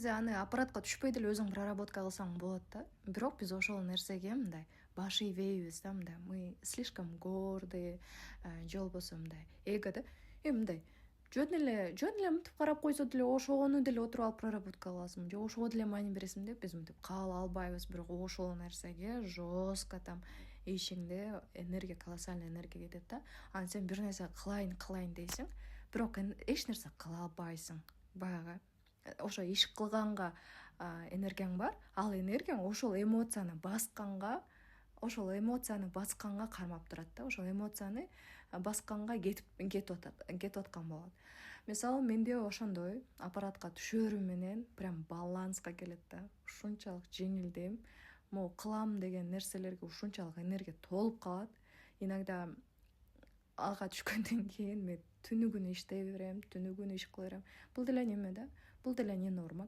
Аны аппаратка түшпөй деле өзүң проработка кылсаң болот да. Бирок биз ошол нерсеге мындай баш ийбейбиз да, мындай мы слишком гордые, же болбосо мындай эго да. Мындай жөн эле мынтип карап койсо деле ошону деле отуруп алып проработка кыласың, же ошого деле маани бересиң деп биз мынтип кабыл албайбыз. Бирок ошол нерсеге жестко там ишиңде энергия, колоссальный энергия кетет да. Анан сен бир нерсе кылайын дейсиң, бирок эч нерсе кыла албайсың. Баягы ошо иш кылганга энергияң бар, ал энергияң ошол эмоцияны басканга кармап турат да. Ошол эмоцияны басканга кетип аткан болот. Мисалы менде ошондой аппаратка түшөрү менен прям баланска келет да. Ушунчалык жеңилдейм. Могу кылам деген нерселерге ушунчалык энергия толуп калат. Иногда ага түшкөндөн кийин мен түнү күнү иштей берем, түнү күнү иш кыла берем. Бул деле неме да, бул деле не норма.